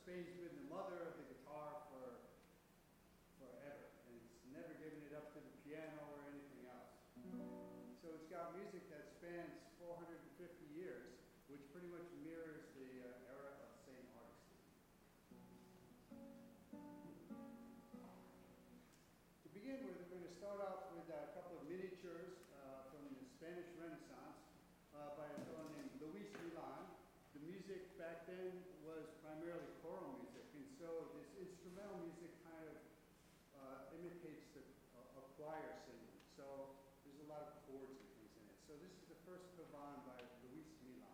Spain's been the mother of the guitar for forever, and it's never given it up to the piano or anything else. So it's got music that spans 450 years, which pretty much mirrors the era of St. Augustine. To begin with, we're going to start off with a couple of miniatures from the Spanish Renaissance by a fellow named Luis Milan. The music back then was primarily choral music, and so this instrumental music kind of imitates a choir singing. So there's a lot of chords and things in it. So this is the first pavane by Luis Milan.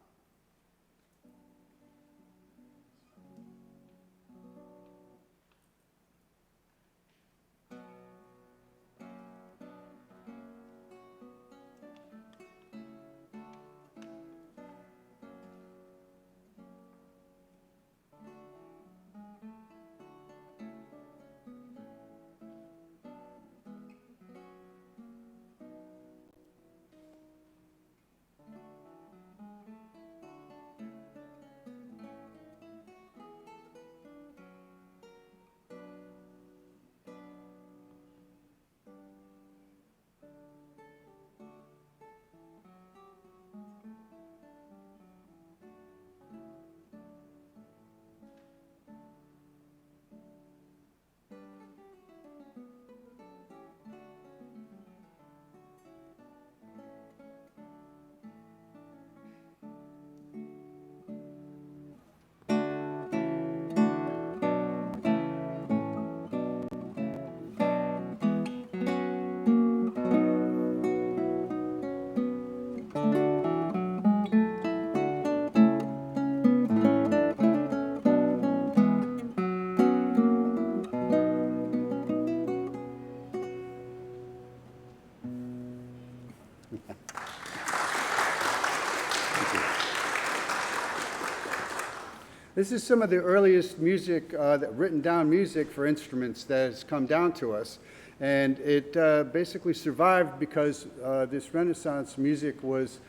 This is some of the earliest music, written down music for instruments that has come down to us. And it basically survived because this Renaissance music was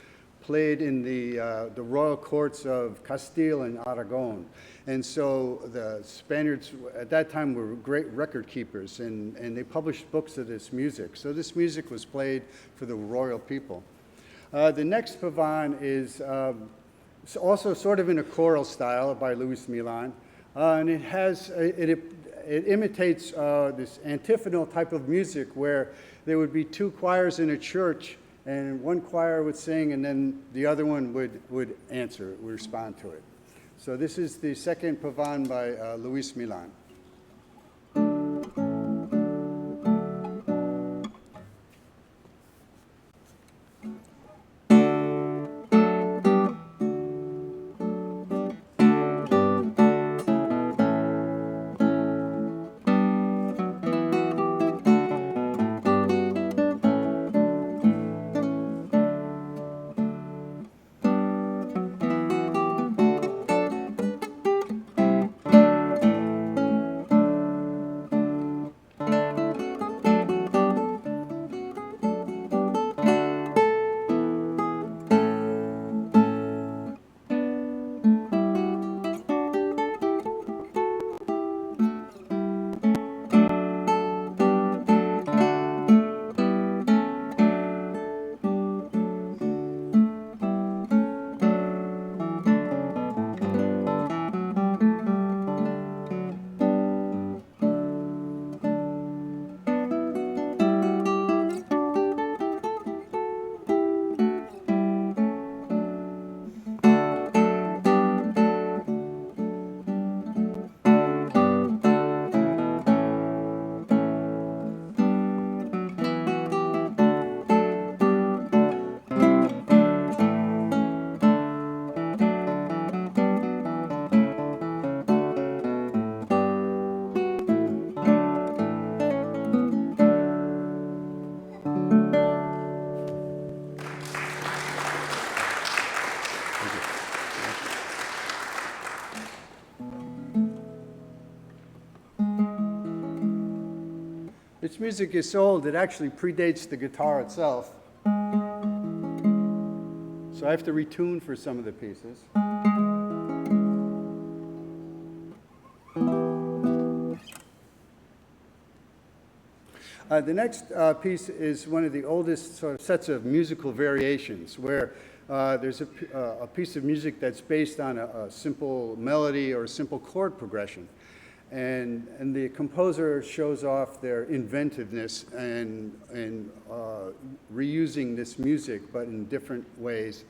played in the royal courts of Castile and Aragon. And so the Spaniards at that time were great record keepers, and they published books of this music. So this music was played for the royal people. The next pavane is also sort of in a choral style by Luis Milan, and it imitates this antiphonal type of music where there would be two choirs in a church, and one choir would sing, and then the other one would answer, would respond to it. So this is the second pavane by Luis Milan. This music is so old, it actually predates the guitar itself. So I have to retune for some of the pieces. The next piece is one of the oldest sort of sets of musical variations where there's a piece of music that's based on a simple melody or a simple chord progression. And the composer shows off their inventiveness and reusing this music, but in different ways,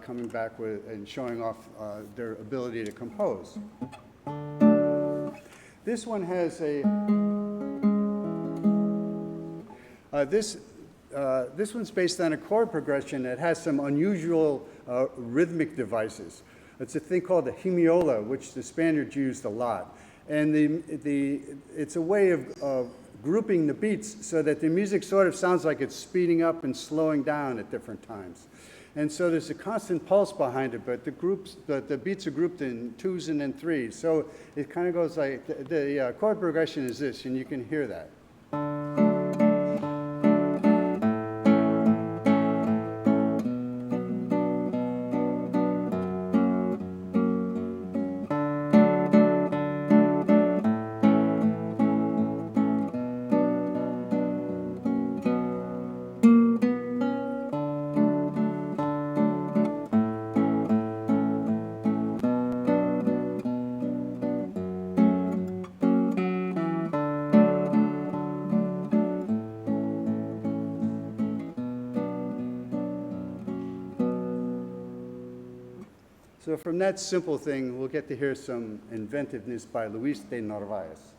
coming back with and showing off their ability to compose. This one has this one's based on a chord progression that has some unusual rhythmic devices. It's a thing called the hemiola, which the Spaniards used a lot. And it's a way of grouping the beats so that the music sort of sounds like it's speeding up and slowing down at different times. And so there's a constant pulse behind it, but the beats are grouped in twos and then threes. So it kind of goes like, the chord progression is this, and you can hear that. So from that simple thing, we'll get to hear some inventiveness by Luis de Narvaez.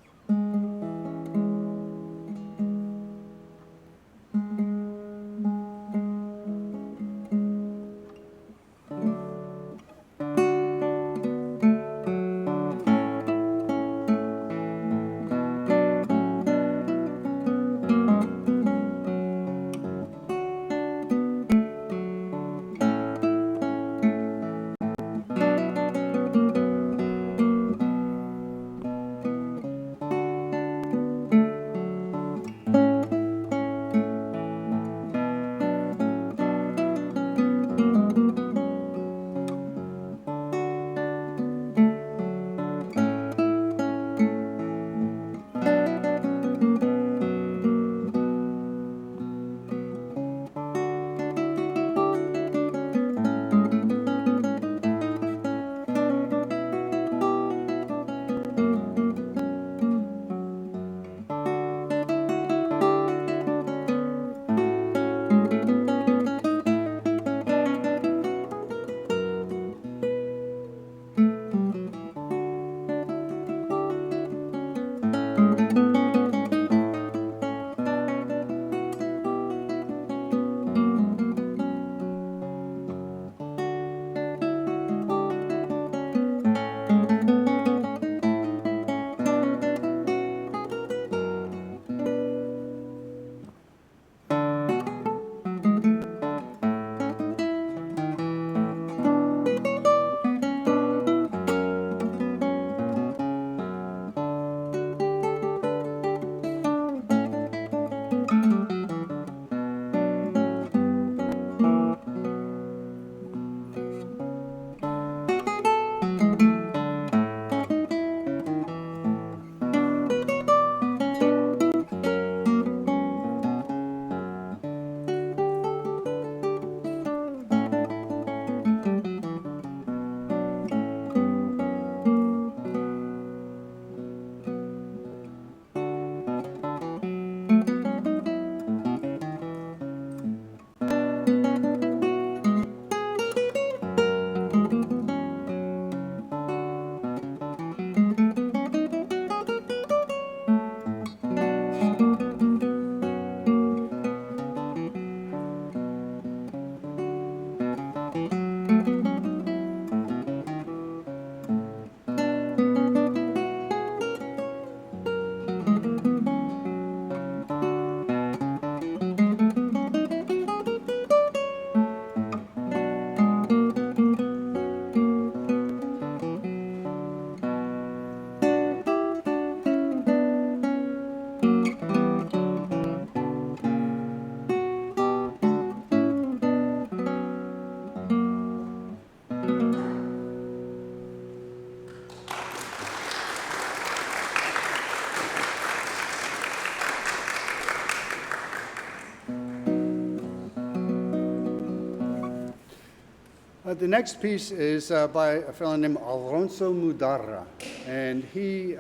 The next piece is by a fellow named Alonso Mudarra, and he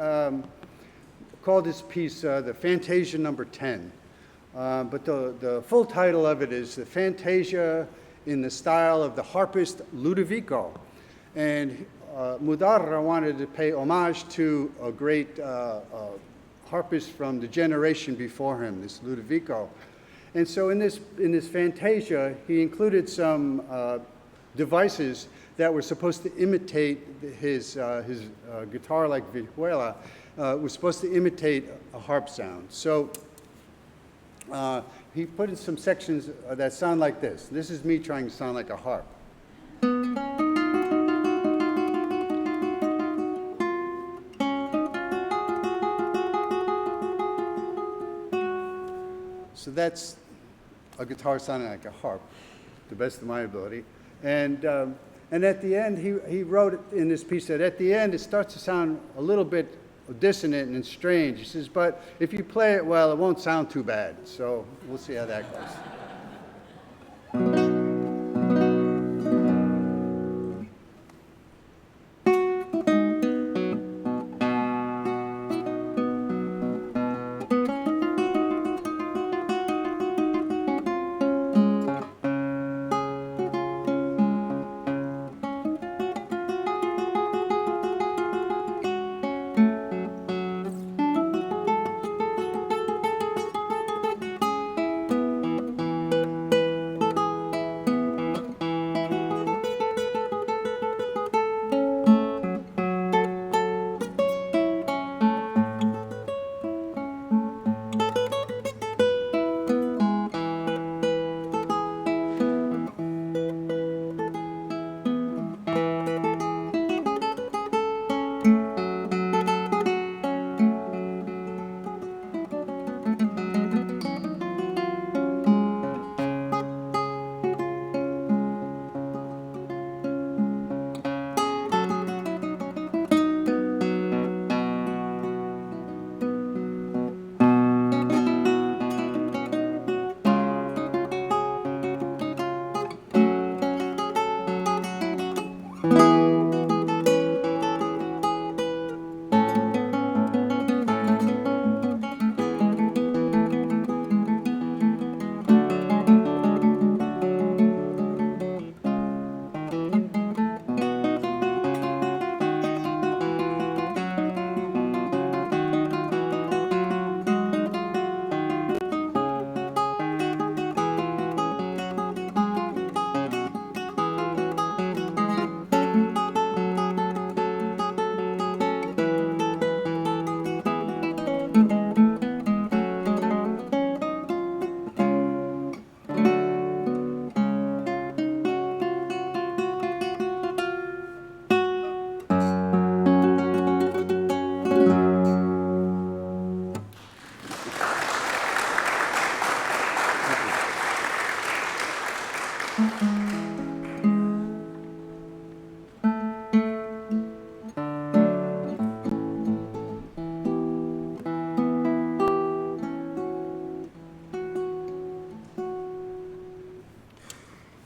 called this piece the Fantasia Number 10. But the full title of it is the Fantasia in the style of the harpist Ludovico. And Mudarra wanted to pay homage to a great harpist from the generation before him, this Ludovico. And so in this Fantasia, he included some devices that were supposed to imitate his guitar, like vihuela, was supposed to imitate a harp sound. So he put in some sections that sound like this. This is me trying to sound like a harp. So that's a guitar sounding like a harp, to the best of my ability. And at the end, he wrote in this piece that at the end it starts to sound a little bit dissonant and strange. He says, but if you play it well, it won't sound too bad. So we'll see how that goes.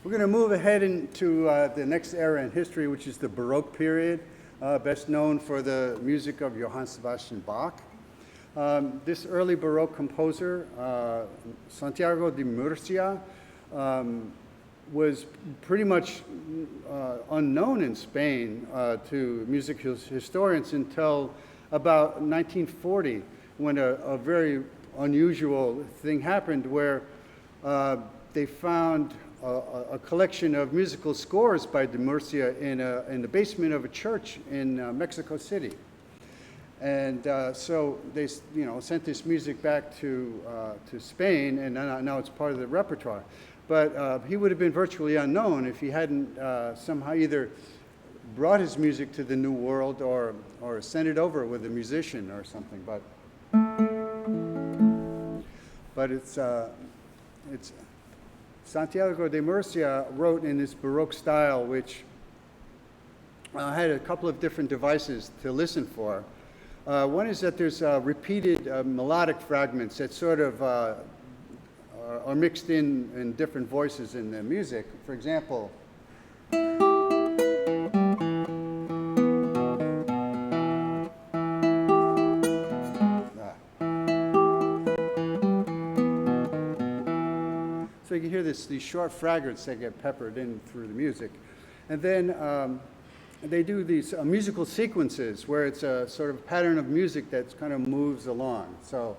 We're going to move ahead into the next era in history, which is the Baroque period, best known for the music of Johann Sebastian Bach. This early Baroque composer, Santiago de Murcia, was pretty much unknown in Spain to music historians until about 1940, when a very unusual thing happened where they found a collection of musical scores by de Murcia in the basement of a church in Mexico City. And so they sent this music back to Spain, and now it's part of the repertoire. But he would have been virtually unknown if he hadn't somehow either brought his music to the New World or sent it over with a musician or something. But it's Santiago de Murcia wrote in this Baroque style, which had a couple of different devices to listen for. One is that there's repeated melodic fragments that sort of are mixed in different voices in the music. For example, hear these short fragments that get peppered in through the music. And then they do these musical sequences where it's a sort of pattern of music that kind of moves along. So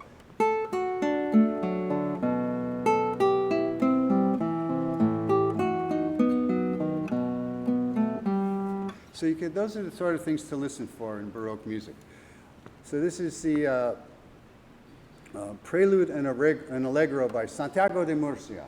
those are the sort of things to listen for in Baroque music. So this is the Prelude and Allegro by Santiago de Murcia.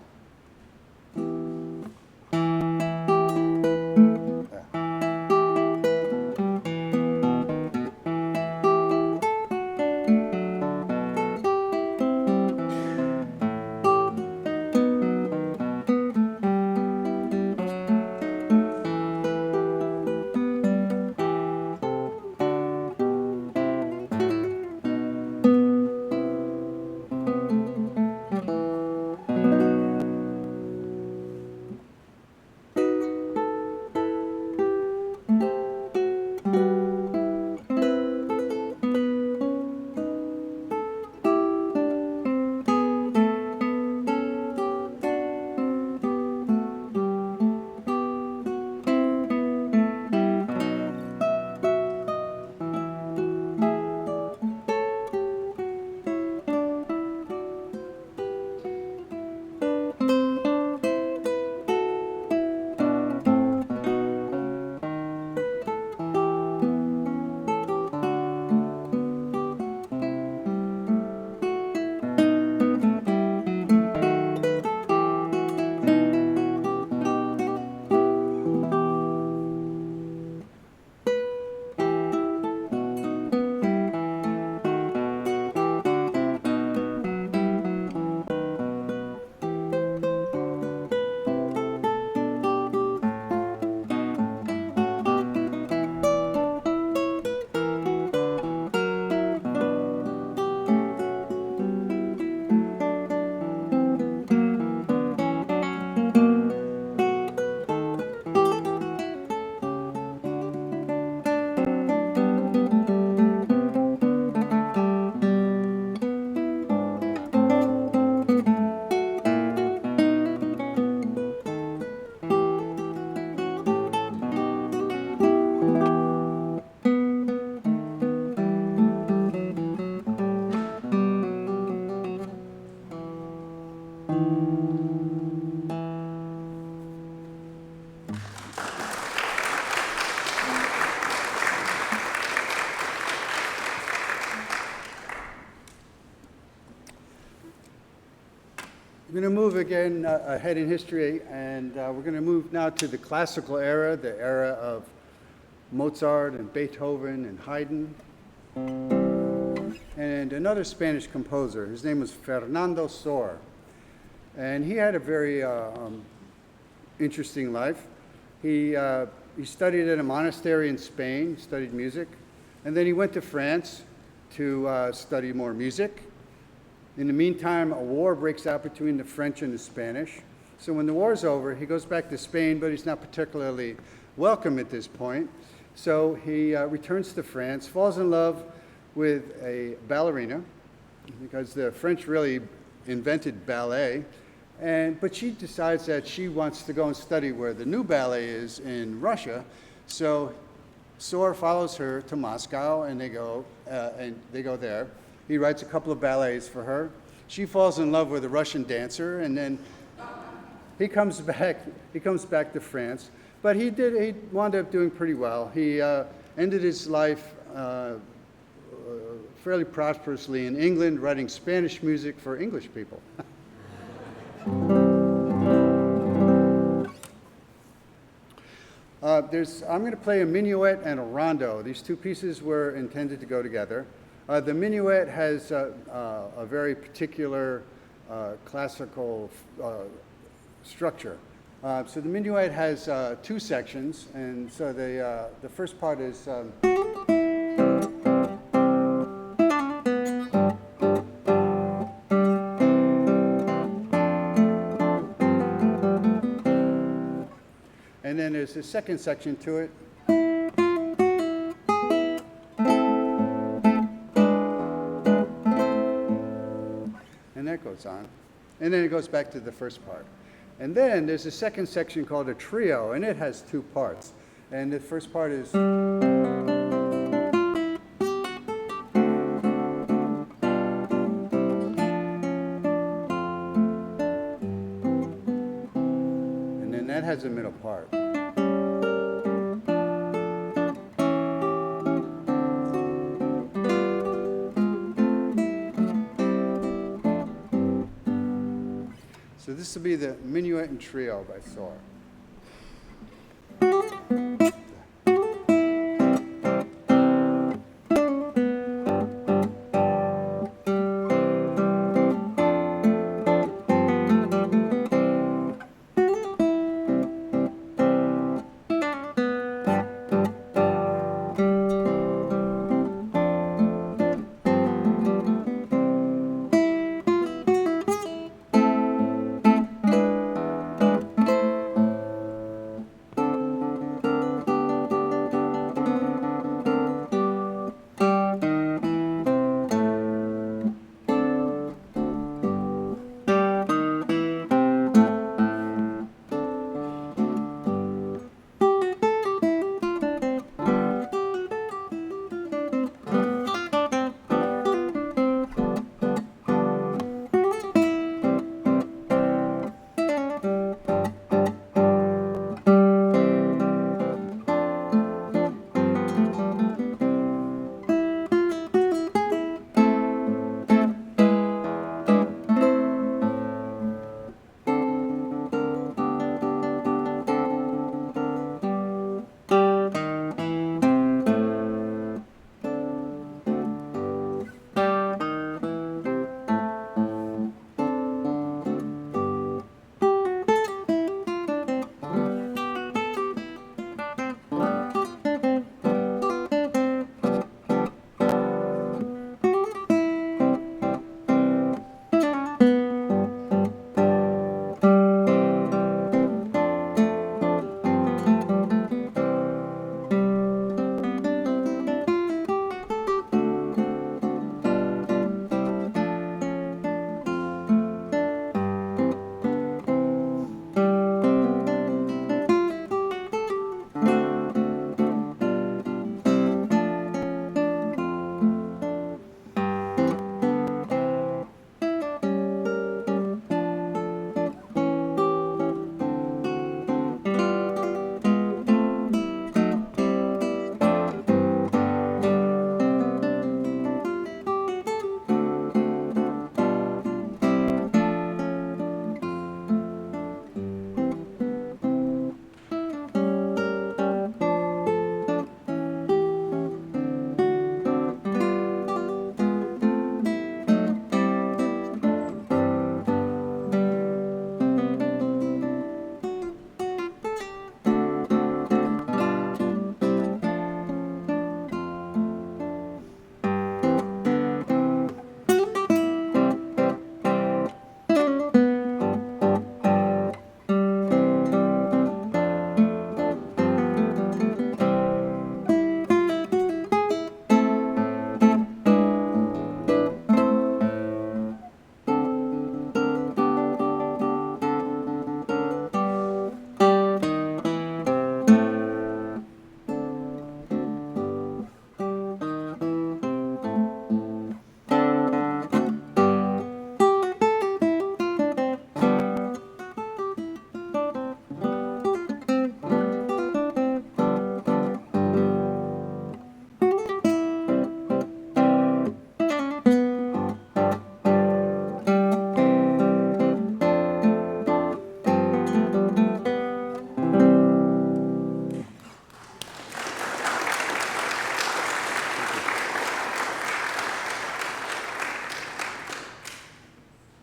We're going to move again ahead in history, and we're going to move now to the classical era, the era of Mozart and Beethoven and Haydn, and another Spanish composer. His name was Fernando Sor, and he had a very interesting life. He studied at a monastery in Spain, studied music, and then he went to France to study more music. In the meantime, a war breaks out between the French and the Spanish. So when the war's over, he goes back to Spain, but he's not particularly welcome at this point. So he returns to France, falls in love with a ballerina, because the French really invented ballet. But she decides that she wants to go and study where the new ballet is in Russia. So Sor follows her to Moscow, and they go there. He writes a couple of ballets for her. She falls in love with a Russian dancer, and then he comes back to France. But he wound up doing pretty well. He ended his life fairly prosperously in England, writing Spanish music for English people. I'm going to play a minuet and a rondo. These two pieces were intended to go together. The minuet has a very particular classical structure. So the minuet has two sections, and so the first part is and then there's a second section to it. And that goes on. And then it goes back to the first part. And then there's a second section called a trio, and it has two parts. And the first part is... And then that has a middle part. So this will be the Minuet and Trio by Soar.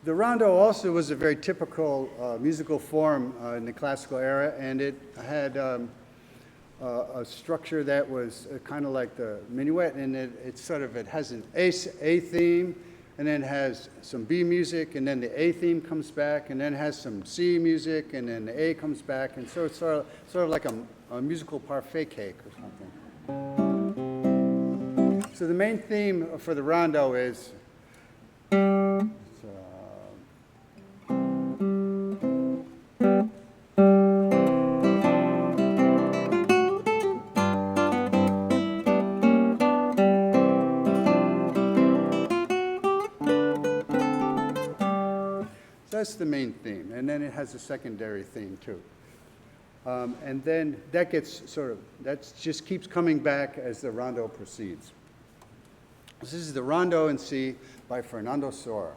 The rondo also was a very typical musical form in the classical era, and it had a structure that was kind of like the minuet, and it has an A theme, and then has some B music, and then the A theme comes back, and then has some C music, and then the A comes back, and so it's sort of like a musical parfait cake or something. So the main theme for the rondo is just the main theme, and then it has a secondary theme too. And then that gets that just keeps coming back as the rondo proceeds. This is the Rondo in C by Fernando Sora.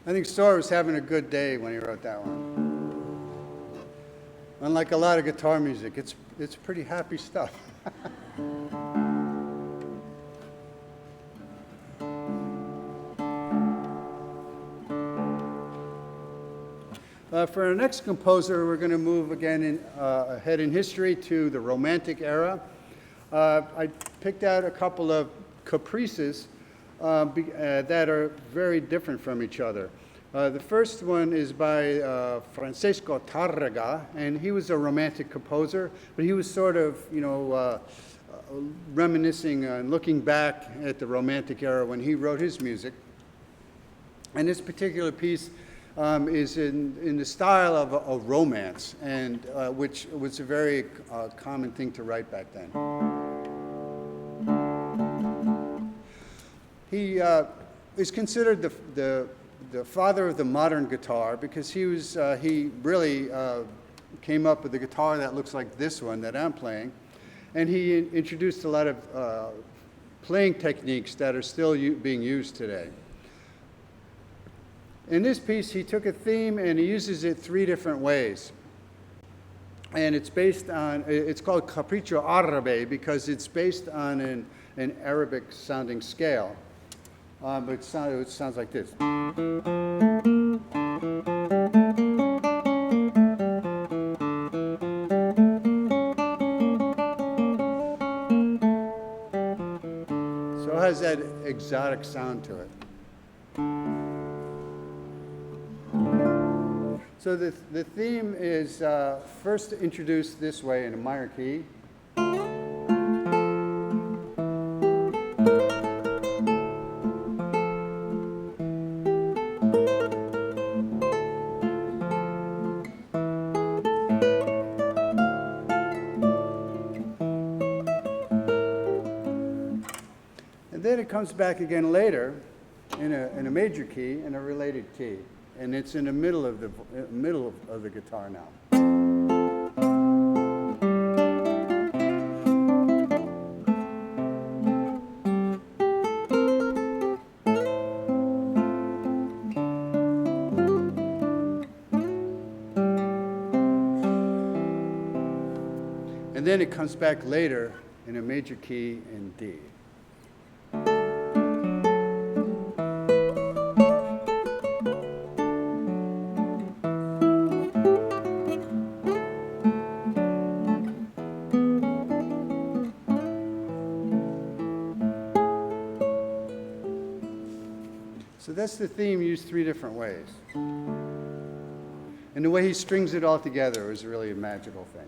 I think Storr was having a good day when he wrote that one. Unlike a lot of guitar music, it's pretty happy stuff. For our next composer, we're going to move again ahead in history to the Romantic era. I picked out a couple of caprices that are very different from each other. The first one is by Francesco Tarrega, and he was a Romantic composer, but he was sort of, reminiscing and looking back at the Romantic era when he wrote his music. And this particular piece is in the style of a romance, and which was a very common thing to write back then. He is considered the father of the modern guitar because he really came up with a guitar that looks like this one that I'm playing, and he introduced a lot of playing techniques that are still being used today. In this piece, he took a theme and he uses it three different ways. And it's called Capriccio Arabe because it's based on an Arabic sounding scale. But it sounds like this. So it has that exotic sound to it. So the theme is first introduced this way in a minor key. And then it comes back again later in a major key in a related key. And it's in the middle of the guitar now. And then it comes back later in a major key in D. So that's the theme used three different ways. And the way he strings it all together is really a magical thing.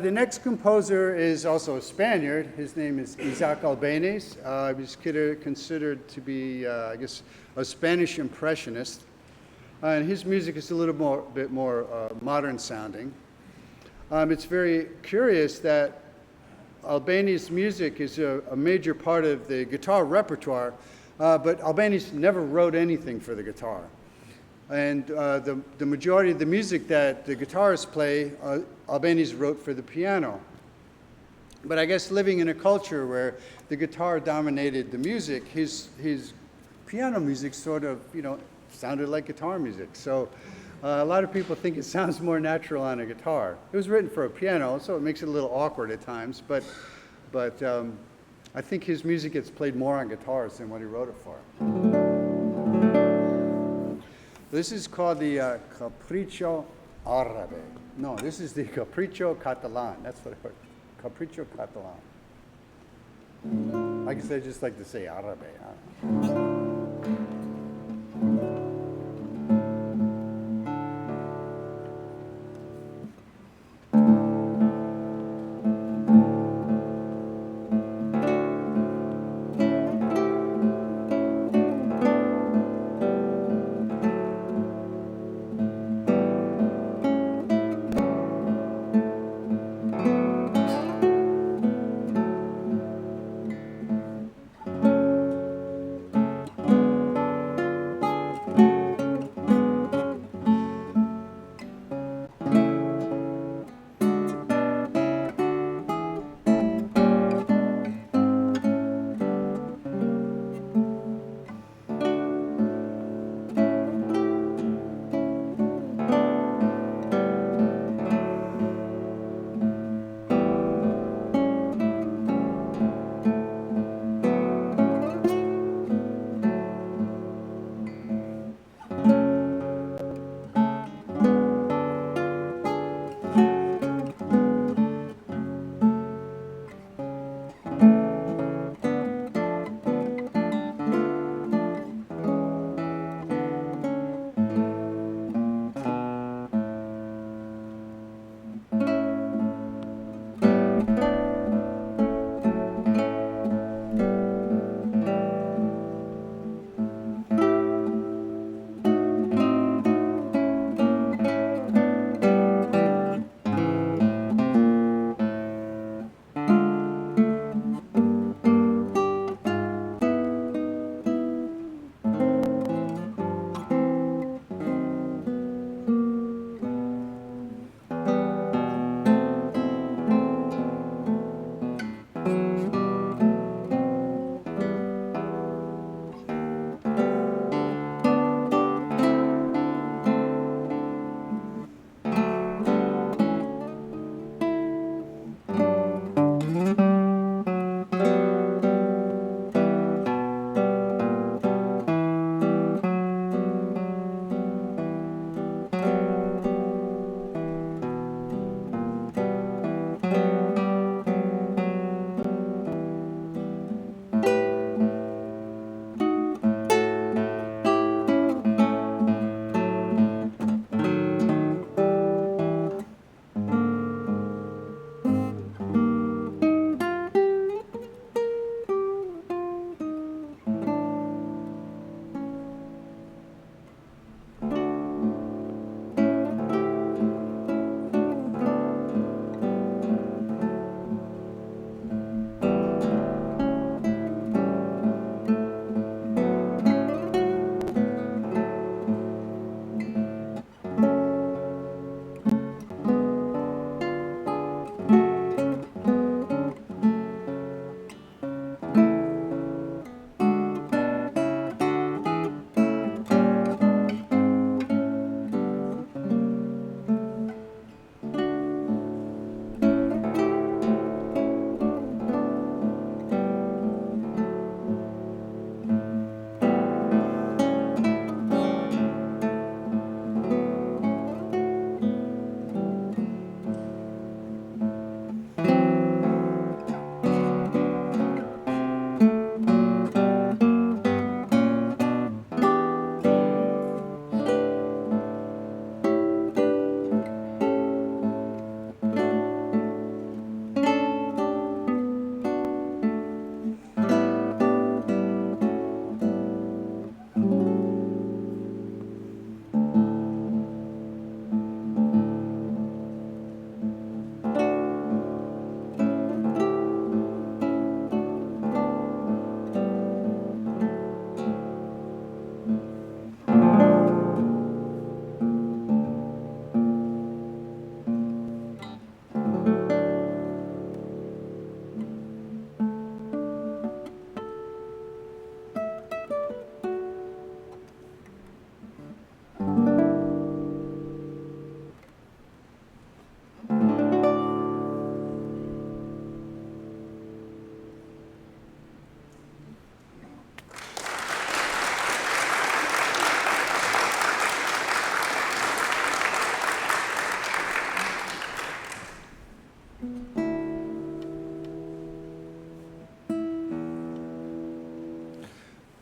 The next composer is also a Spaniard. His name is Isaac Albéniz. He's considered to be, I guess, a Spanish impressionist. And his music is a bit more modern sounding. It's very curious that Albéniz's music is a major part of the guitar repertoire, but Albéniz never wrote anything for the guitar. And the majority of the music that the guitarists play, Albéniz wrote for the piano. But I guess living in a culture where the guitar dominated the music, his piano music sort of, sounded like guitar music. So a lot of people think it sounds more natural on a guitar. It was written for a piano, so it makes it a little awkward at times. But I think his music gets played more on guitars than what he wrote it for. This is called the Capriccio Árabe. No, this is the Capriccio Catalan. That's what I heard. Capriccio Catalan. I guess I just like to say Árabe.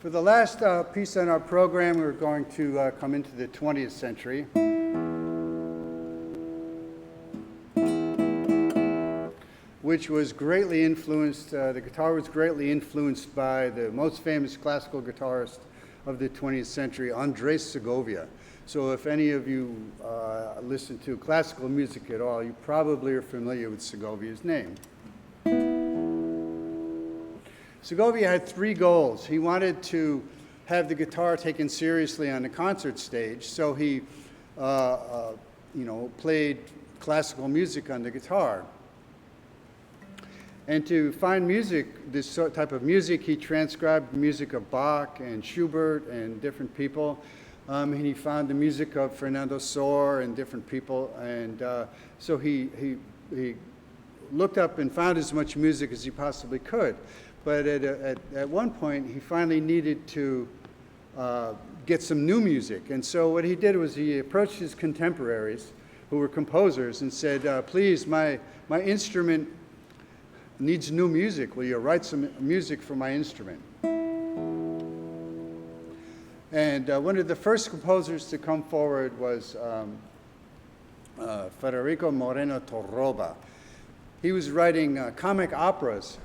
For the last piece on our program, we're going to come into the 20th century. Which was greatly influenced, the guitar was greatly influenced by the most famous classical guitarist of the 20th century, Andres Segovia. So if any of you listen to classical music at all, you probably are familiar with Segovia's name. Segovia had three goals. He wanted to have the guitar taken seriously on the concert stage, so he played classical music on the guitar. And to find music, this type of music, he transcribed the music of Bach and Schubert and different people. And he found the music of Fernando Sor and different people. And so he looked up and found as much music as he possibly could. But at one point, he finally needed to get some new music. And so what he did was he approached his contemporaries, who were composers, and said, please, my instrument needs new music. Will you write some music for my instrument? And one of the first composers to come forward was Federico Moreno Torroba. He was writing comic operas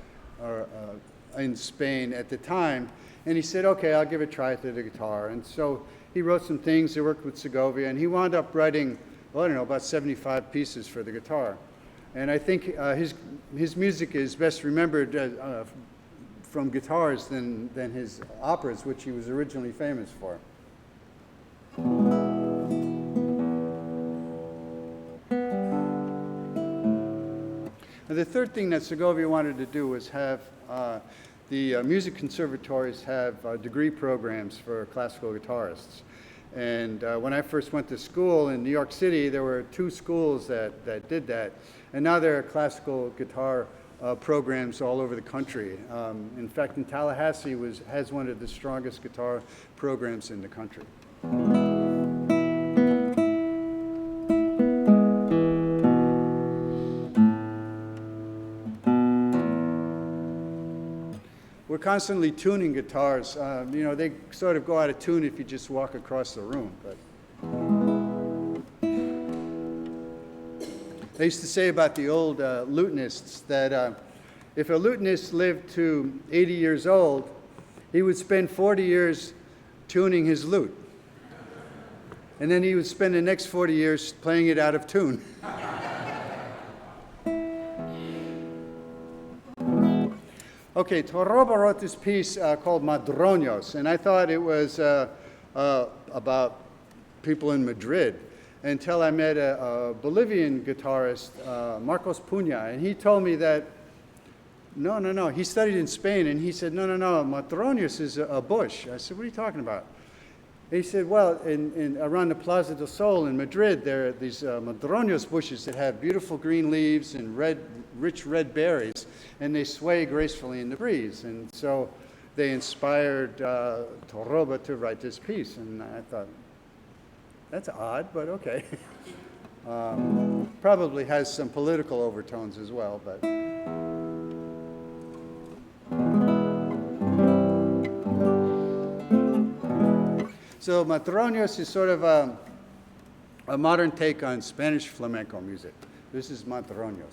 in Spain at the time, and he said, okay, I'll give it a try to the guitar. And so he wrote some things, he worked with Segovia, and he wound up writing, well, I don't know, about 75 pieces for the guitar. And I think his music is best remembered from guitars than his operas, which he was originally famous for. Now, the third thing that Segovia wanted to do was have the music conservatories have degree programs for classical guitarists. And when I first went to school in New York City, there were two schools that did that. And now there are classical guitar programs all over the country. In fact, in Tallahassee has one of the strongest guitar programs in the country. We're constantly tuning guitars. They sort of go out of tune if you just walk across the room. But they used to say about the old lutenists that if a lutenist lived to 80 years old, he would spend 40 years tuning his lute. And then he would spend the next 40 years playing it out of tune. Okay, Torroba wrote this piece called Madroños, and I thought it was about people in Madrid until I met a Bolivian guitarist, Marcos Puña, and he told me that, no, he studied in Spain, and he said, no, Madroños is a bush. I said, what are you talking about? He said, well, around the Plaza del Sol in Madrid, there are these Madroños bushes that have beautiful green leaves and rich red berries, and they sway gracefully in the breeze. And so they inspired Torroba to write this piece, and I thought, that's odd, but okay. Probably has some political overtones as well, but. So Madroños is sort of a modern take on Spanish flamenco music. This is Madroños.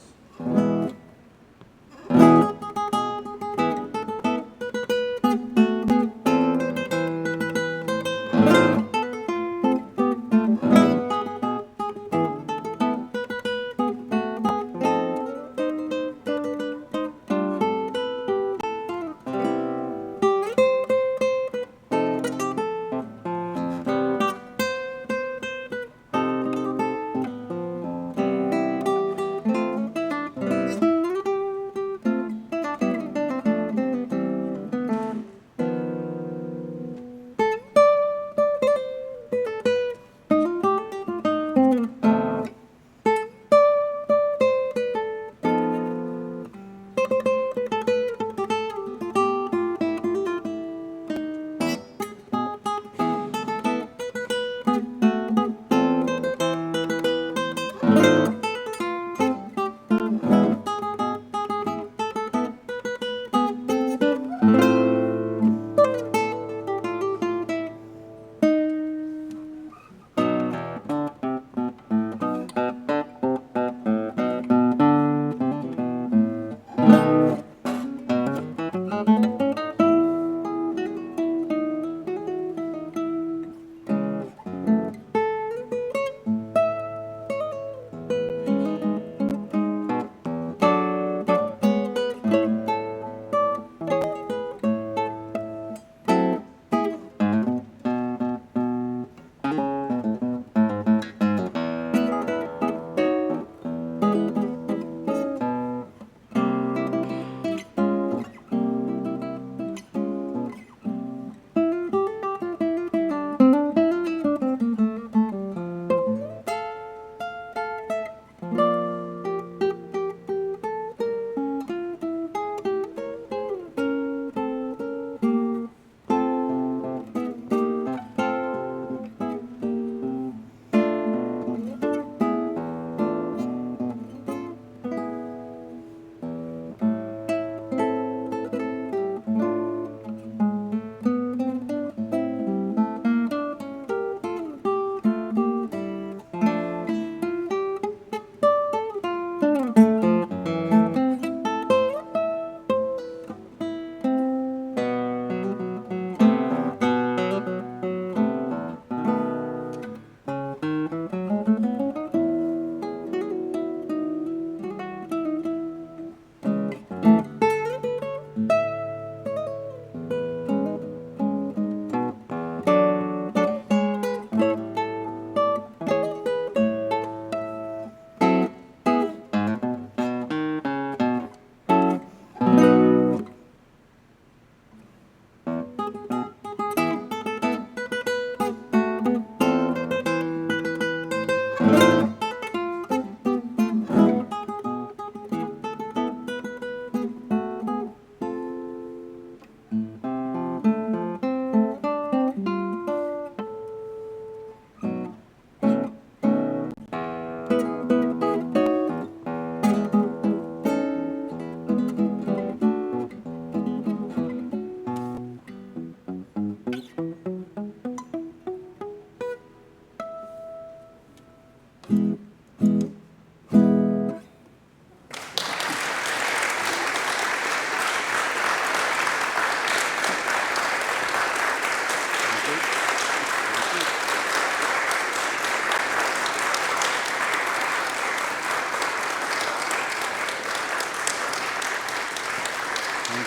Thank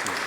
you.